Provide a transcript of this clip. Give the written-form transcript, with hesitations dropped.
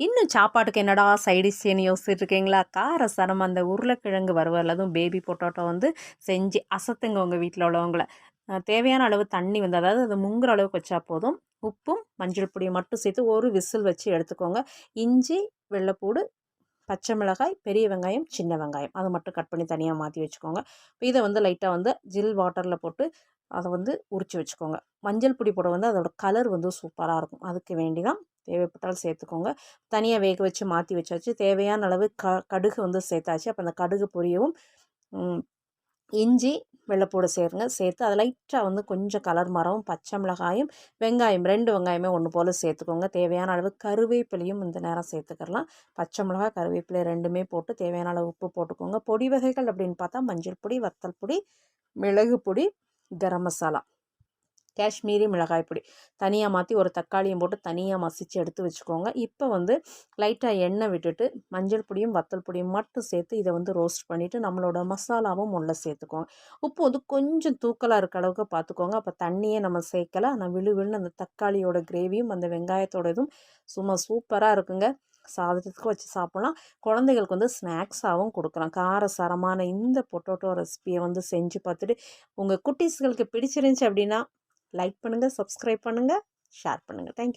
இன்னும் சாப்பாட்டுக்கு என்னடா சைடிஷ்ன்னு யோசிச்சுட்டு இருக்கீங்களா? காரசாரமா அந்த உருளைக்கிழங்கு வறுவல், அதுவும் பேபி பொட்டேட்டோ வந்து செஞ்சு அசத்துங்க உங்கள் வீட்டில் உள்ளவங்கள. தேவையான அளவு தண்ணி வந்து அதாவது அது முங்குற அளவுக்கு வச்சா போதும். உப்பும் மஞ்சள் பொடியும் மட்டும் சேர்த்து ஒரு விசில் வச்சு எடுத்துக்கோங்க. இஞ்சி, வெள்ளைப்பூடு, பச்சை மிளகாய், பெரிய வெங்காயம், சின்ன வெங்காயம் அது மட்டும் கட் பண்ணி தனியாக மாற்றி வச்சுக்கோங்க. இதை வந்து லைட்டாக வந்து ஜில் வாட்டரில் போட்டு அதை வந்து உரித்து வச்சுக்கோங்க. மஞ்சள் பொடி போட வந்து அதோட கலர் வந்து சூப்பராக இருக்கும். அதுக்கு வேண்டி தான் தேவைப்பட்டால் சேர்த்துக்கோங்க. தனியாக வேக வச்சு மாற்றி வச்சாச்சு. தேவையான அளவு கடுகு வந்து சேர்த்தாச்சு. அப்போ அந்த கடுகு பொரியவும் இஞ்சி, வெள்ளைப்பூடு சேருங்க. சேர்த்து அதை லைட்டாக வந்து கொஞ்சம் கலர் மாறவும் பச்சை மிளகாயும், வெங்காயம் 2 வெங்காயமே ஒன்று போல் சேர்த்துக்கோங்க. தேவையான அளவு கருவேப்பிலையும் இந்த நேரம் சேர்த்துக்கலாம். பச்சை மிளகாய், கருவேப்பிலை 2மே போட்டு தேவையான அளவு உப்பு போட்டுக்கோங்க. பொடி வகைகள் அப்படின்னு பார்த்தா மஞ்சள் பொடி, வத்தல் பொடி, மிளகு பொடி, கரம் மசாலா, காஷ்மீரி மிளகாய் பொடி தனியாக மாற்றி ஒரு தக்காளியும் போட்டு தனியாக மசித்து எடுத்து வச்சுக்கோங்க. இப்போ வந்து லைட்டாக எண்ணெய் விட்டுட்டு மஞ்சள் பொடியும் வத்தல் பொடியும் மட்டும் சேர்த்து இதை வந்து ரோஸ்ட் பண்ணிவிட்டு நம்மளோட மசாலாவும் உள்ள சேர்த்துக்கோங்க. உப்பு வந்து கொஞ்சம் தூக்கலாக இருக்க அளவுக்கு பார்த்துக்கோங்க. அப்போ தண்ணியே நம்ம சேர்க்கலை. ஆனால் விழுவிழுன்னு அந்த தக்காளியோட கிரேவியும் அந்த வெங்காயத்தோட இதுவும் சும்மா சூப்பராக இருக்குங்க. சாதத்துக்கு வச்சு சாப்பிட்லாம். குழந்தைகளுக்கு வந்து ஸ்நாக்ஸாகவும் கொடுக்கலாம். காரசாரமான இந்த பொட்டேட்டோ ரெசிபியை வந்து செஞ்சு பார்த்துட்டு உங்கள் குட்டீஸ்களுக்கு பிடிச்சிருந்துச்சி அப்படின்னா லைக் பண்ணுங்கள், சப்ஸ்கிரைப் பண்ணுங்கள், ஷேர் பண்ணுங்கள். தேங்க்யூ.